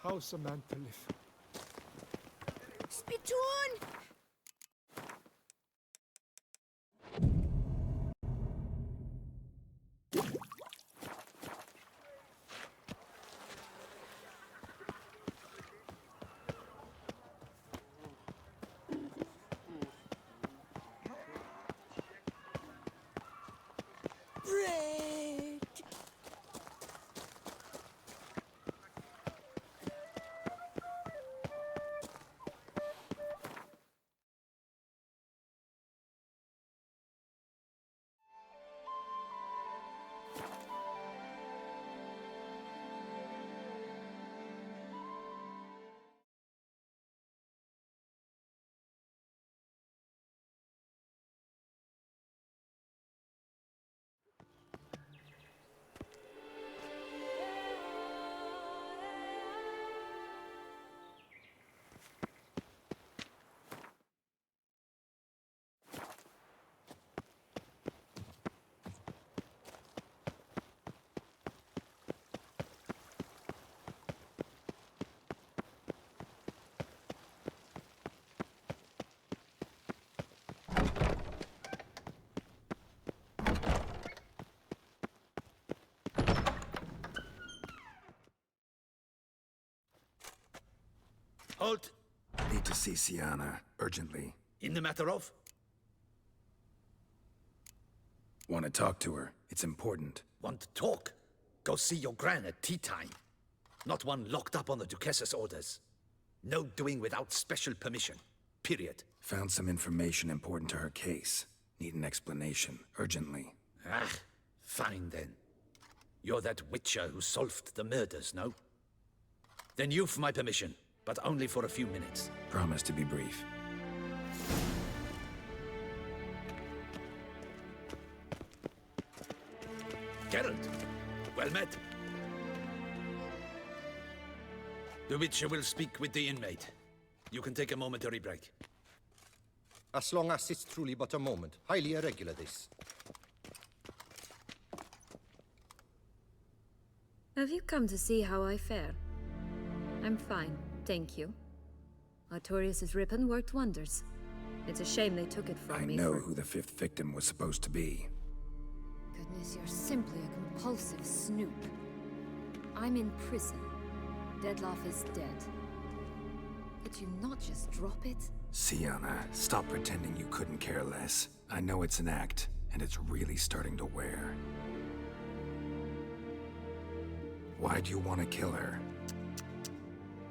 How's a man to live? Spittoon! Bread! Halt! Need to see Sienna, urgently. In the matter of? Want to talk to her. It's important. Want to talk? Go see your gran at tea time. Not one locked up on the Duchess's orders. No doing without special permission. Period. Found some information important to her case. Need an explanation, urgently. Ah, fine then. You're that witcher who solved the murders, no? Then you've my permission, but only for a few minutes. Promise to be brief. Geralt, well met. The Witcher will speak with the inmate. You can take a momentary break. As long as it's truly but a moment. Highly irregular, this. Have you come to see how I fare? I'm fine, thank you. Artorius' ribbon worked wonders. It's a shame they took it from me. I know who the fifth victim was supposed to be. Goodness, you're simply a compulsive snoop. I'm in prison. Deadloff is dead. Could you not just drop it? Sienna, stop pretending you couldn't care less. I know it's an act, and it's really starting to wear. Why do you want to kill her?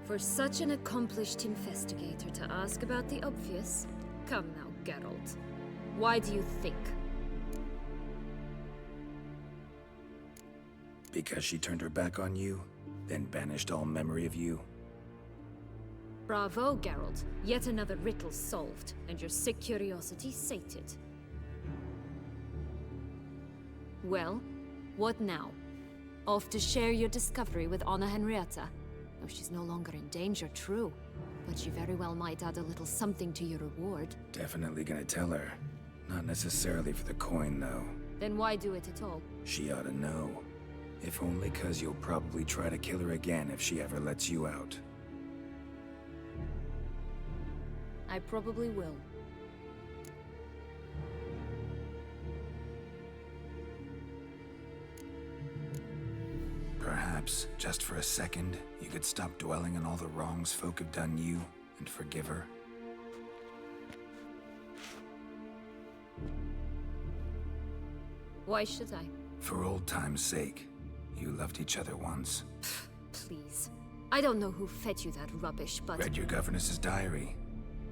For such an accomplished investigator to ask about the obvious? Come now, Geralt. Why do you think? Because she turned her back on you, then banished all memory of you? Bravo, Geralt. Yet another riddle solved, and your sick curiosity sated. Well, what now? Off to share your discovery with Anna Henrietta? Oh, she's no longer in danger, true. But she very well might add a little something to your reward. Definitely gonna tell her. Not necessarily for the coin, though. Then why do it at all? She ought to know. If only 'cause you'll probably try to kill her again if she ever lets you out. I probably will. Perhaps, just for a second, you could stop dwelling on all the wrongs folk have done you and forgive her. Why should I? For old time's sake. You loved each other once. Please. I don't know who fed you that rubbish, but... Read your governess's diary.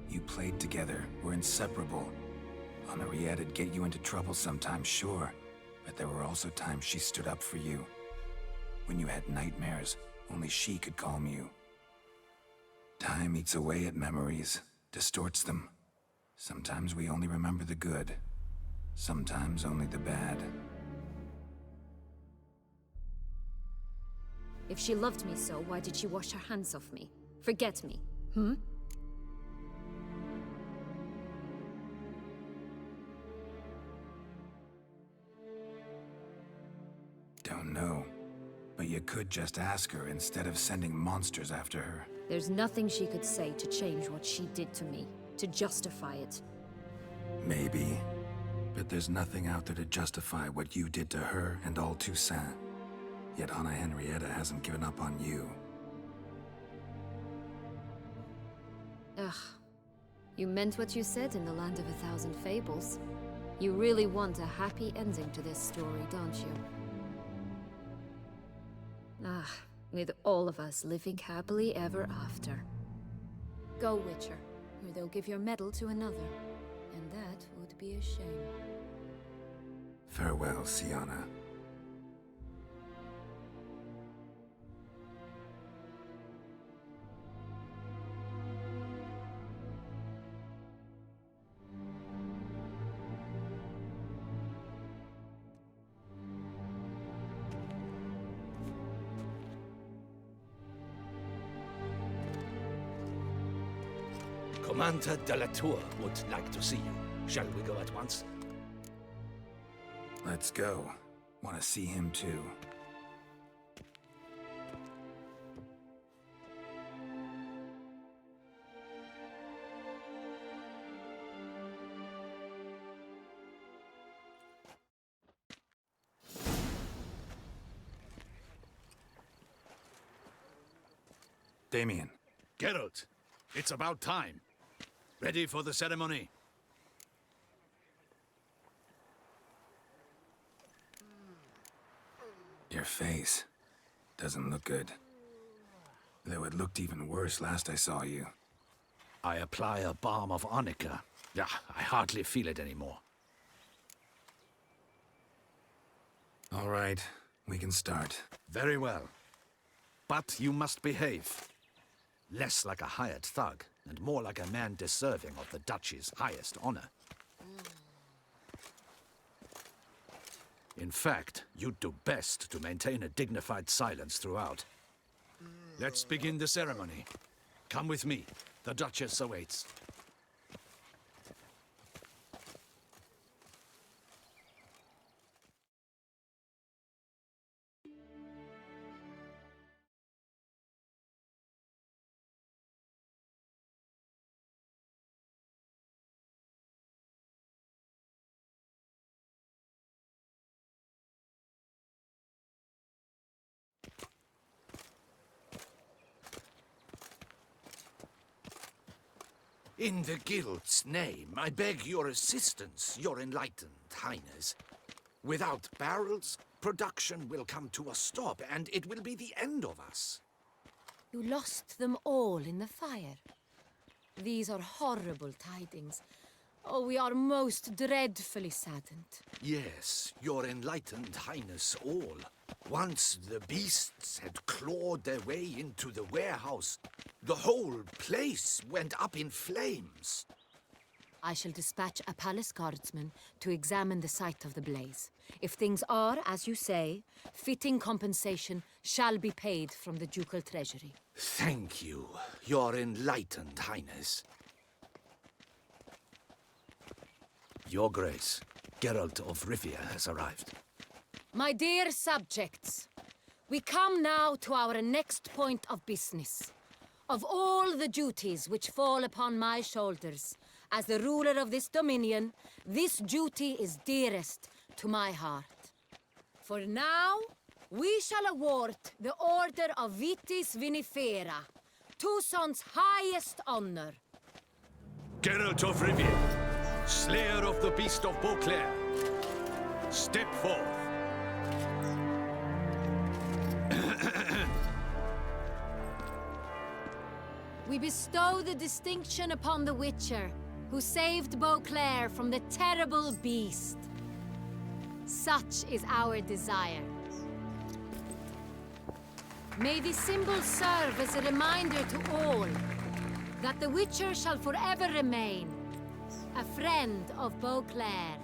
You played together, were inseparable. Henriette'd get you into trouble sometimes, sure. But there were also times she stood up for you. When you had nightmares, only she could calm you. Time eats away at memories, distorts them. Sometimes we only remember the good. Sometimes only the bad. If she loved me so, why did she wash her hands off me? Forget me, hmm? Don't know. But But you could just ask her instead of sending monsters after her. There's nothing she could say to change what she did to me, to justify it. Maybe. But there's nothing out there to justify what you did to her and all Toussaint. Yet Anna Henrietta hasn't given up on you. Ugh. You meant what you said in the Land of a Thousand Fables. You really want a happy ending to this story, don't you? Ah, with all of us living happily ever after. Go, Witcher, or they'll give your medal to another. And that would be a shame. Farewell, Sienna. Commander de la Tour would like to see you. Shall we go at once? Let's go. Want to see him too. Damien. Geralt, it's about time. Ready for the ceremony? Your face doesn't look good. Though it looked even worse last I saw you. I apply a balm of arnica. Yeah, I hardly feel it anymore. All right, we can start. Very well. But you must behave. Less like a hired thug, and more like a man deserving of the Duchy's highest honor. In fact, you'd do best to maintain a dignified silence throughout. Let's begin the ceremony. Come with me. The Duchess awaits. In the Guild's name, I beg your assistance, your enlightened highness. Without barrels, production will come to a stop, and it will be the end of us. You lost them all in the fire. These are horrible tidings. Oh, we are most dreadfully saddened. Yes, your enlightened highness all. Once the beasts had clawed their way into the warehouse, the whole place went up in flames. I shall dispatch a palace guardsman to examine the site of the blaze. If things are, as you say, fitting compensation shall be paid from the ducal treasury. Thank you, your enlightened highness. Your Grace, Geralt of Rivia has arrived. My dear subjects, we come now to our next point of business. Of all the duties which fall upon my shoulders, as the ruler of this dominion, this duty is dearest to my heart. For now, we shall award the Order of Vitis Vinifera, Toussaint's highest honor. Geralt of Rivia, slayer of the beast of Beauclair, step forth. We bestow the distinction upon the Witcher, who saved Beauclair from the terrible beast. Such is our desire. May this symbol serve as a reminder to all that the Witcher shall forever remain a friend of Beauclair.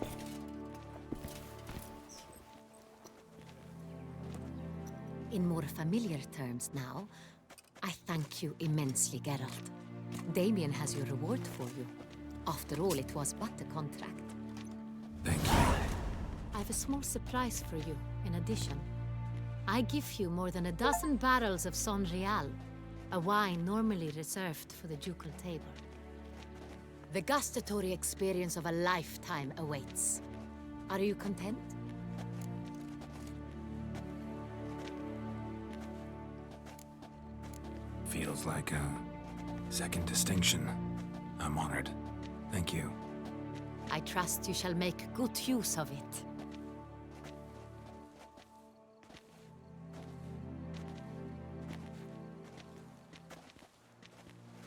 In more familiar terms now, I thank you immensely, Geralt. Damien has your reward for you. After all, it was but a contract. Thank you. I have a small surprise for you, in addition. I give you more than a dozen barrels of Son Real, a wine normally reserved for the ducal table. The gustatory experience of a lifetime awaits. Are you content? Feels like a second distinction. I'm honored. Thank you. I trust you shall make good use of it.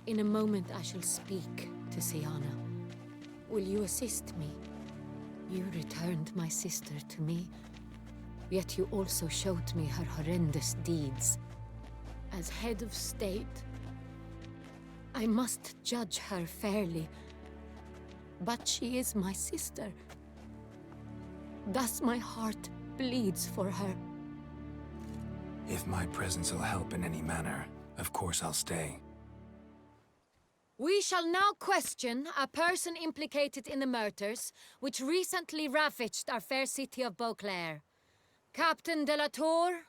In a moment I shall speak to Siana. Will you assist me? You returned my sister to me, yet you also showed me her horrendous deeds. As head of state, I must judge her fairly. But she is my sister. Thus my heart bleeds for her. If my presence will help in any manner, of course I'll stay. We shall now question a person implicated in the murders which recently ravaged our fair city of Beauclair. Captain de la Tour,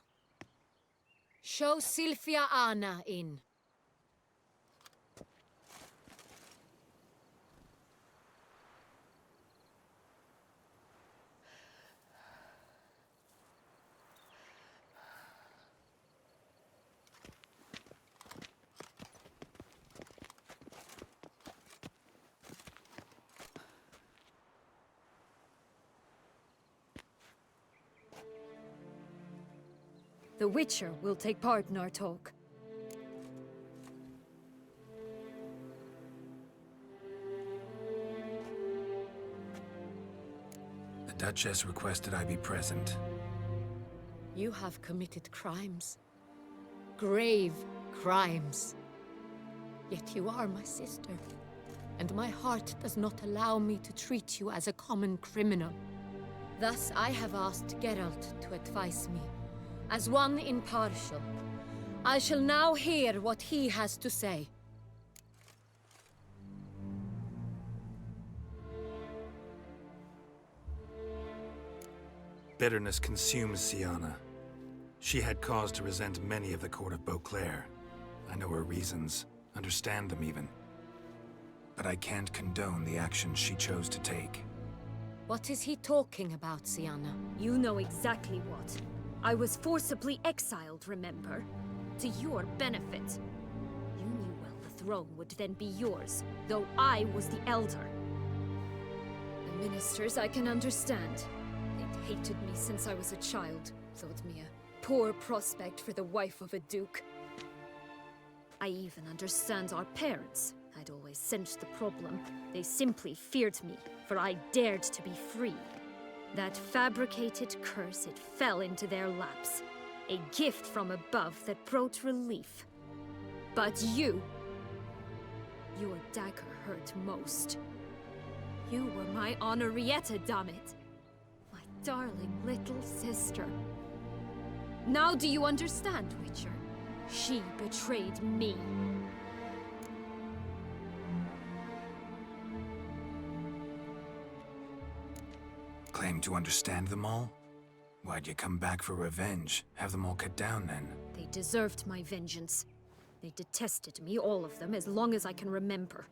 show Sylvia Anna in. The Witcher will take part in our talk. The Duchess requested I be present. You have committed crimes. Grave crimes. Yet you are my sister, and my heart does not allow me to treat you as a common criminal. Thus I have asked Geralt to advise me, as one impartial. I shall now hear what he has to say. Bitterness consumes Siana. She had cause to resent many of the court of Beauclair. I know her reasons, understand them even. But I can't condone the actions she chose to take. What is he talking about, Siana? You know exactly what. I was forcibly exiled, remember? To your benefit. You knew well the throne would then be yours, though I was the elder. The ministers I can understand. They'd hated me since I was a child, thought me a poor prospect for the wife of a duke. I even understand our parents. I'd always sensed the problem. They simply feared me, for I dared to be free. That fabricated curse, it fell into their laps. A gift from above that brought relief. But you... your dagger hurt most. You were my Henrietta, dammit. My darling little sister. Now do you understand, Witcher? She betrayed me. Claim to understand them all? Why'd you come back for revenge? Have them all cut down then? They deserved my vengeance. They detested me, all of them, as long as I can remember.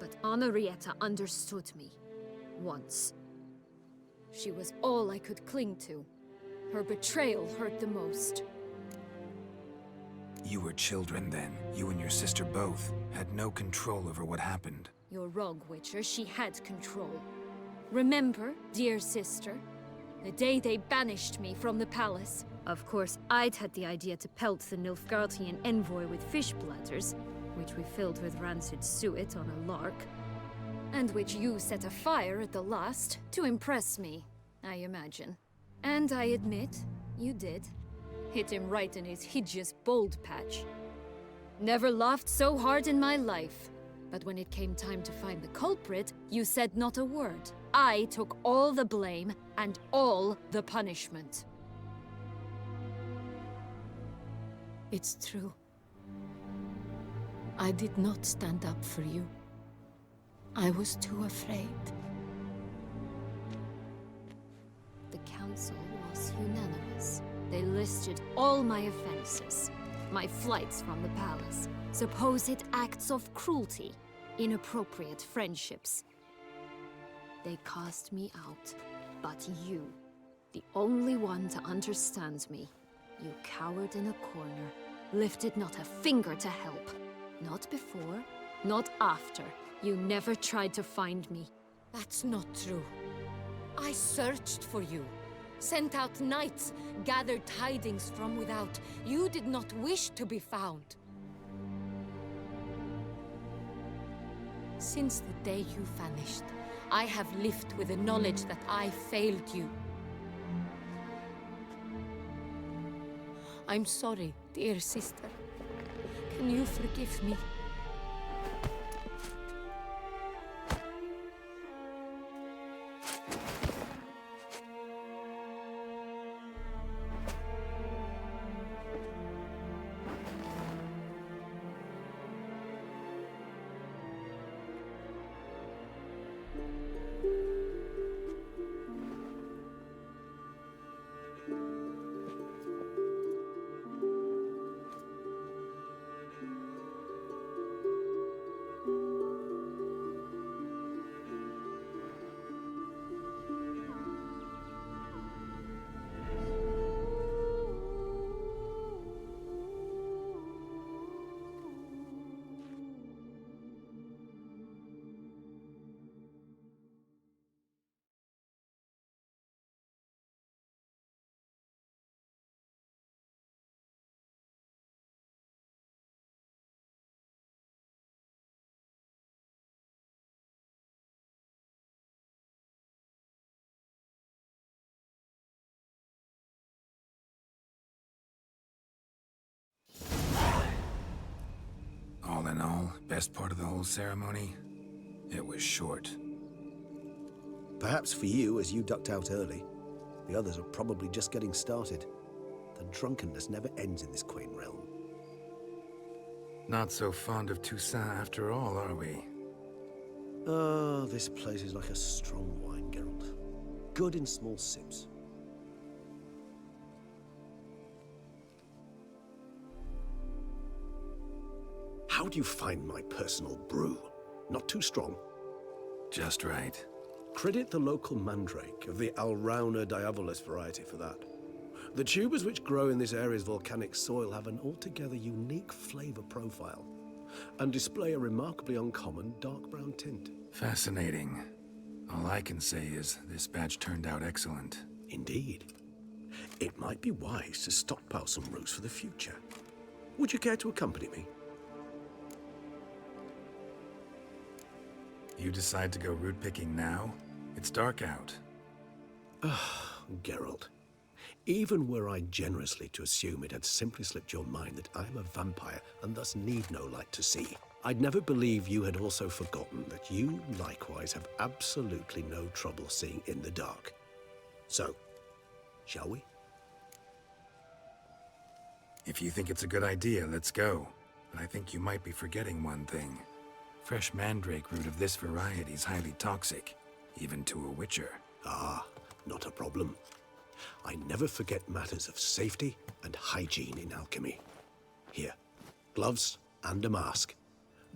But Henrietta understood me. Once. She was all I could cling to. Her betrayal hurt the most. You were children then. You and your sister both had no control over what happened. You're wrong, Witcher. She had control. Remember, dear sister, the day they banished me from the palace? Of course, I'd had the idea to pelt the Nilfgaardian envoy with fish bladders, which we filled with rancid suet on a lark, and which you set afire at the last to impress me, I imagine. And I admit, you did. Hit him right in his hideous bald patch. Never laughed so hard in my life. But when it came time to find the culprit, you said not a word. I took all the blame and all the punishment. It's true. I did not stand up for you. I was too afraid. The council was unanimous. they listed all my offenses. My flights from the palace, supposed acts of cruelty, inappropriate friendships. They cast me out, but you, the only one to understand me, you cowered in a corner, lifted not a finger to help. Not before, not after. You never tried to find me. That's not true. I searched for you, sent out knights, gathered tidings from without. You did not wish to be found. Since the day you vanished, I have lived with the knowledge that I failed you. I'm sorry, dear sister. Can you forgive me? All in all, best part of the whole ceremony? It was short. Perhaps for you, as you ducked out early. The others are probably just getting started. The drunkenness never ends in this quaint realm. Not so fond of Toussaint after all, are we? Ah, this place is like a strong wine, Geralt. Good in small sips. How do you find my personal brew? Not too strong? Just right. Credit the local mandrake of the Alrauna diabolus variety for that. The tubers which grow in this area's volcanic soil have an altogether unique flavor profile and display a remarkably uncommon dark brown tint. Fascinating. All I can say is this batch turned out excellent. Indeed. It might be wise to stockpile some roots for the future. Would you care to accompany me? You decide to go root picking now? It's dark out. Geralt, even were I generously to assume it had simply slipped your mind that I am a vampire and thus need no light to see, I'd never believe you had also forgotten that you likewise have absolutely no trouble seeing in the dark. So, shall we? If you think it's a good idea, let's go. But I think you might be forgetting one thing. Fresh mandrake root of this variety is highly toxic, even to a witcher. Ah, not a problem. I never forget matters of safety and hygiene in alchemy. Here, gloves and a mask.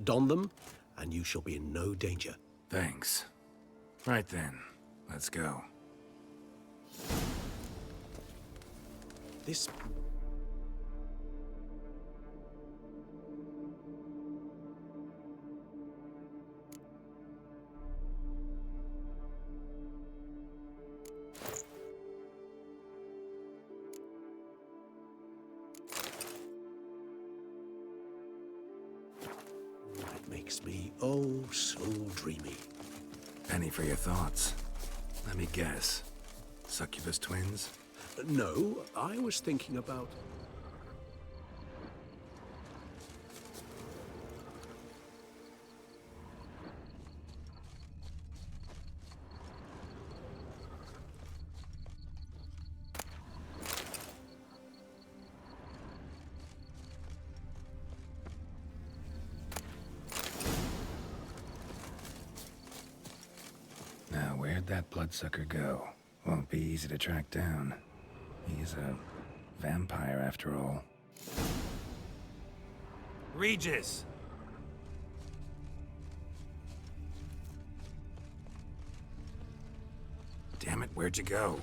Don them, and you shall be in no danger. Thanks. Right then, let's go. This... It makes me oh so dreamy. Penny for your thoughts. Let me guess. Succubus twins? No, I was thinking about... Now, where'd that bloodsucker go? Won't be easy to track down. He's a Vampire, after all. Regis! Damn it, where'd you go?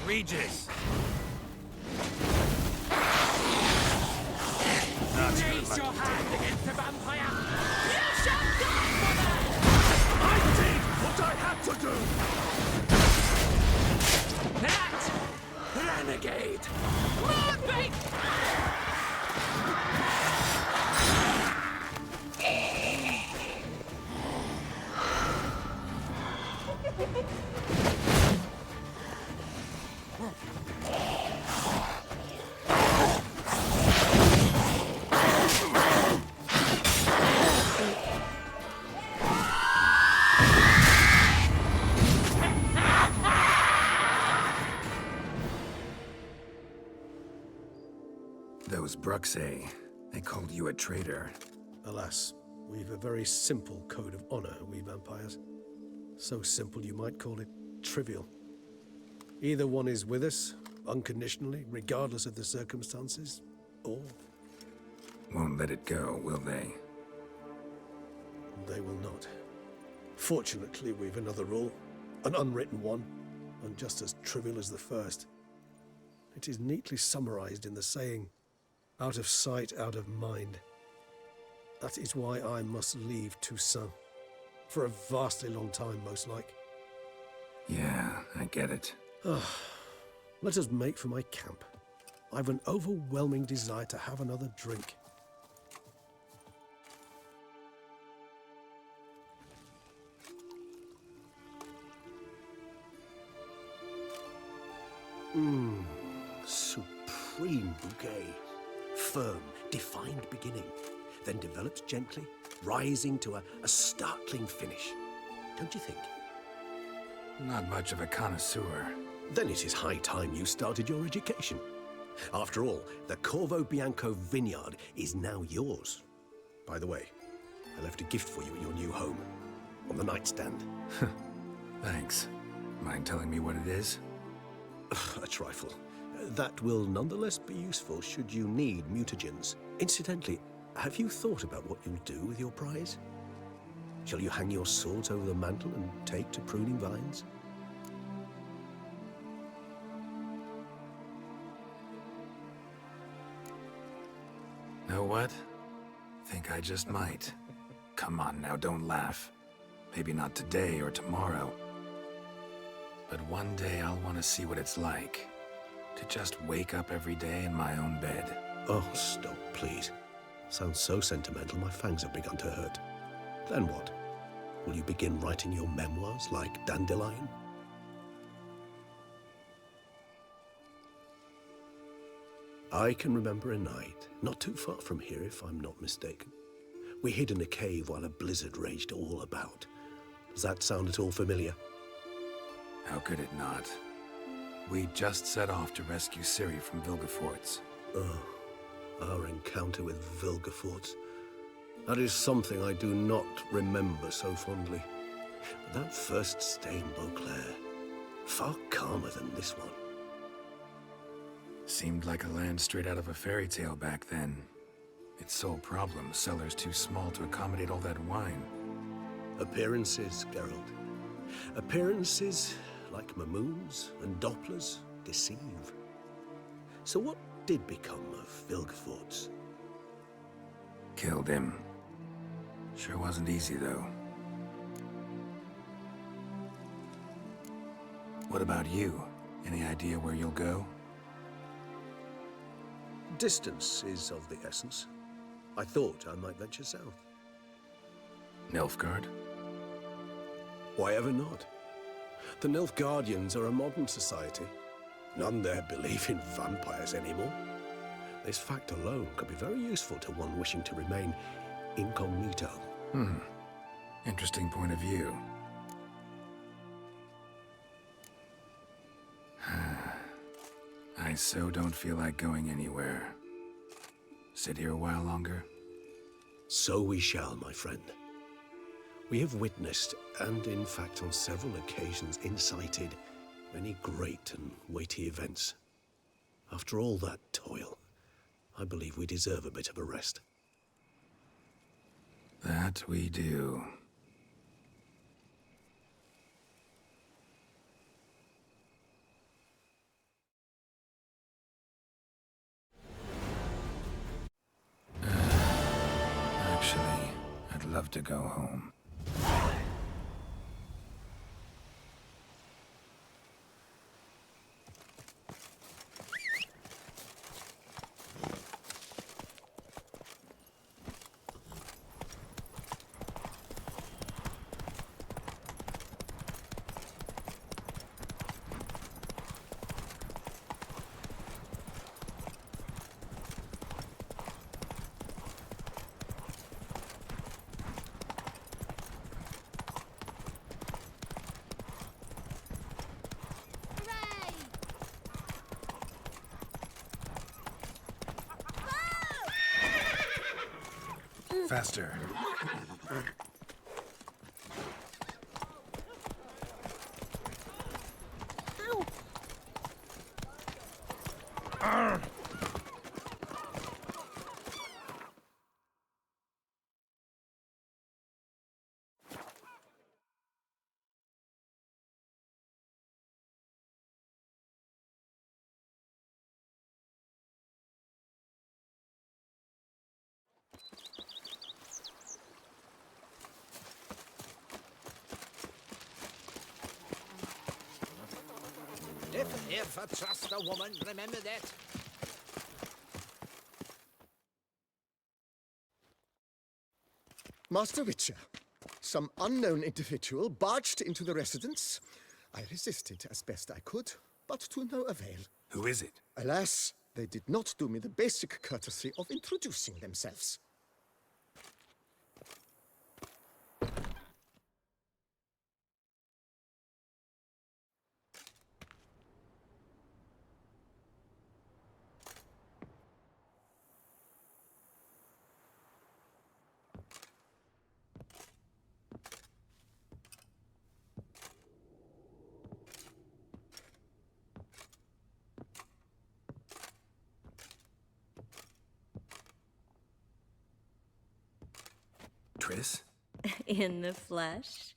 Regis! Raise your hand against the vampire! You shall die for that! I did what I had to do! That renegade! Move me! Those Bruxay, they called you a traitor. Alas, we've a very simple code of honor, we vampires. So simple you might call it trivial. Either one is with us, unconditionally, regardless of the circumstances, or Won't let it go, will they? they will not. Fortunately, we've another rule, an unwritten one, and just as trivial as the first. It is neatly summarized in the saying, out of sight, out of mind. That is why I must leave Toussaint. For a vastly long time, most like. Yeah, I get it. Let us make for my camp. I've an overwhelming desire to have another drink. Supreme bouquet. Firm, defined beginning, then develops gently, rising to a startling finish. Don't you think? Not much of a connoisseur. Then it is high time you started your education. After all, the Corvo Bianco vineyard is now yours. By the way, I left a gift for you at your new home, on the nightstand. Thanks. Mind telling me what it is? A trifle. That will nonetheless be useful should you need mutagens. Incidentally, have you thought about what you'll do with your prize? Shall you hang your swords over the mantle and take to pruning vines? Know what? Think I just might. Come on now, don't laugh. Maybe not today or tomorrow. But one day I'll want to see what it's like. To just wake up every day in my own bed. Oh, stop, please. Sounds so sentimental, my fangs have begun to hurt. Then what? Will you begin writing your memoirs like Dandelion? I can remember a night, not too far from here if I'm not mistaken. We hid in a cave while a blizzard raged all about. Does that sound at all familiar? How could it not? We just set off to rescue Ciri from Vilgefortz. Oh, our encounter with Vilgefortz. That is something I do not remember so fondly. But that first stay in Beauclair, far calmer than this one. Seemed like a land straight out of a fairy tale back then. Its sole problem, cellars too small to accommodate all that wine. Appearances, Geralt. Appearances, like Mamoons and Dopplers, deceive. So what did become of Vilgefortz? Killed him. Sure wasn't easy, though. What about you? Any idea where you'll go? Distance is of the essence. I thought I might venture south. Nilfgaard? Why ever not? The Nilfgaardians are a modern society. None there believe in vampires anymore. This fact alone could be very useful to one wishing to remain incognito. Interesting point of view. I so don't feel like going anywhere. Sit here a while longer? So we shall, my friend. We have witnessed, and in fact on several occasions incited, many great and weighty events. After all that toil, I believe we deserve a bit of a rest. That we do. Actually, I'd love to go home. Faster. If I trust a woman, remember that. Master Witcher, some unknown individual barged into the residence. I resisted as best I could, but to no avail. Who is it? Alas, they did not do me the basic courtesy of introducing themselves. Triss? In the flesh?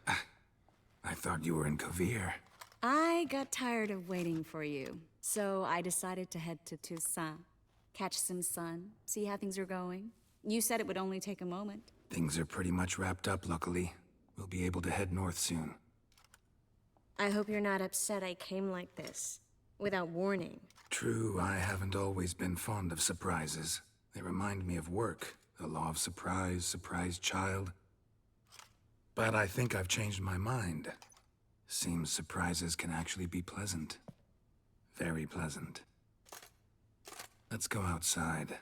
I thought you were in Kovir. I got tired of waiting for you, so I decided to head to Toussaint. Catch some sun, see how things are going. You said it would only take a moment. Things are pretty much wrapped up, luckily. We'll be able to head north soon. I hope you're not upset I came like this, without warning. True, I haven't always been fond of surprises. They remind me of work, the law of surprise, surprise child. But I think I've changed my mind. Seems surprises can actually be pleasant. Very pleasant. Let's go outside.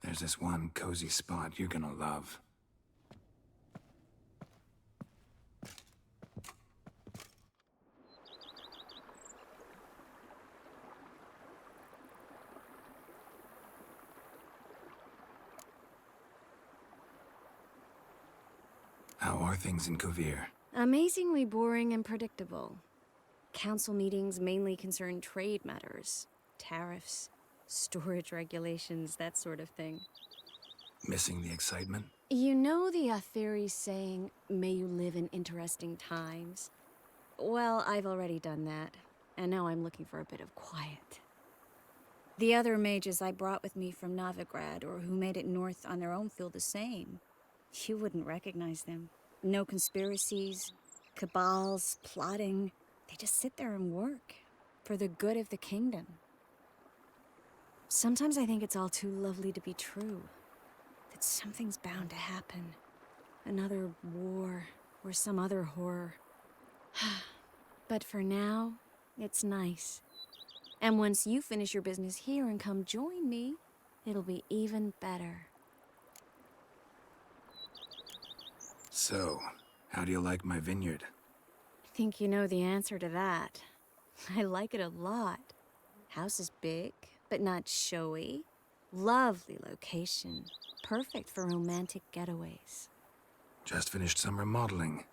There's this one cozy spot you're gonna love. How are things in Kovir? Amazingly boring and predictable. Council meetings mainly concern trade matters, tariffs, storage regulations, that sort of thing. Missing the excitement? You know the Aetheri's saying, may you live in interesting times? Well, I've already done that, and now I'm looking for a bit of quiet. The other mages I brought with me from Novigrad, or who made it north on their own, feel the same. You wouldn't recognize them. No conspiracies, cabals, plotting. They just sit there and work, for the good of the kingdom. Sometimes I think it's all too lovely to be true. That something's bound to happen. Another war, or some other horror. But for now, it's nice. And once you finish your business here and come join me, it'll be even better. So, how do you like my vineyard? I think you know the answer to that. I like it a lot. House is big, but not showy. Lovely location. Perfect for romantic getaways. Just finished some remodeling.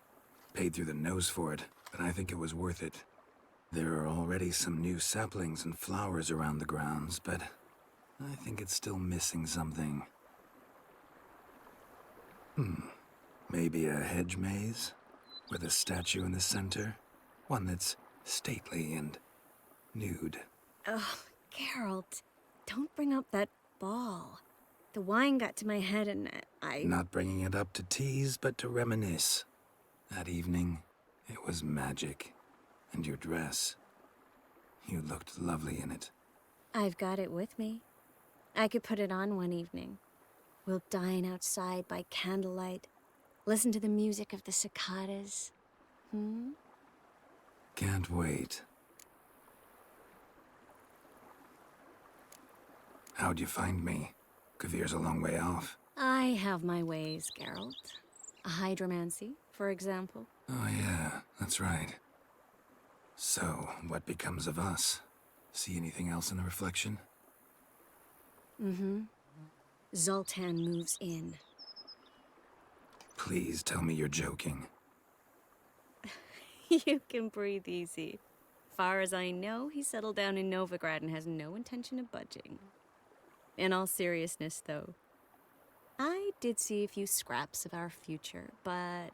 Paid through the nose for it, but I think it was worth it. There are already some new saplings and flowers around the grounds, but I think it's still missing something. Maybe a hedge maze? With a statue in the center? One that's stately and nude. Oh, Geralt, don't bring up that ball. The wine got to my head and I... Not bringing it up to tease, but to reminisce. That evening, it was magic. And your dress. You looked lovely in it. I've got it with me. I could put it on one evening. We'll dine outside by candlelight. Listen to the music of the cicadas. Can't wait. How'd you find me? Kavir's a long way off. I have my ways, Geralt. A hydromancy, for example. Oh yeah, that's right. So, what becomes of us? See anything else in the reflection? Zoltan moves in. Please tell me you're joking. You can breathe easy. Far as I know, he settled down in Novigrad and has no intention of budging. In all seriousness, though, I did see a few scraps of our future, but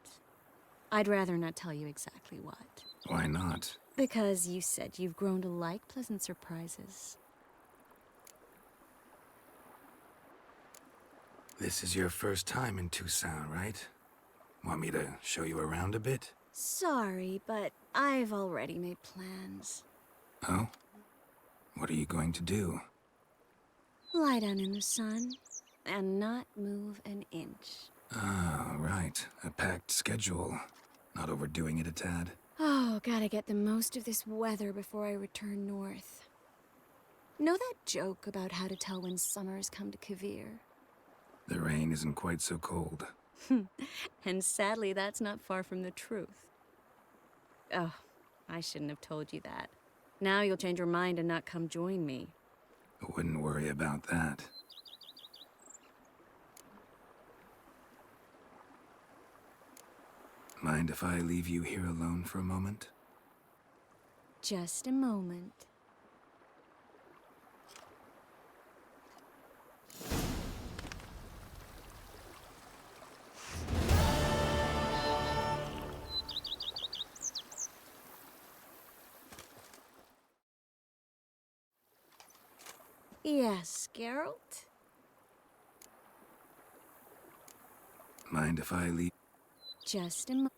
I'd rather not tell you exactly what. Why not? Because you said you've grown to like pleasant surprises. This is your first time in Tucson, right? Want me to show you around a bit? Sorry, but I've already made plans. Oh? What are you going to do? Lie down in the sun and not move an inch. Ah, right. A packed schedule. Not overdoing it a tad. Oh, gotta get the most of this weather before I return north. Know that joke about how to tell when summer's come to Kavir? The rain isn't quite so cold. And sadly, that's not far from the truth. Oh, I shouldn't have told you that. Now you'll change your mind and not come join me. I wouldn't worry about that. Mind if I leave you here alone for a moment? Just a moment. Yes, Geralt? Mind if I leave? Just a moment.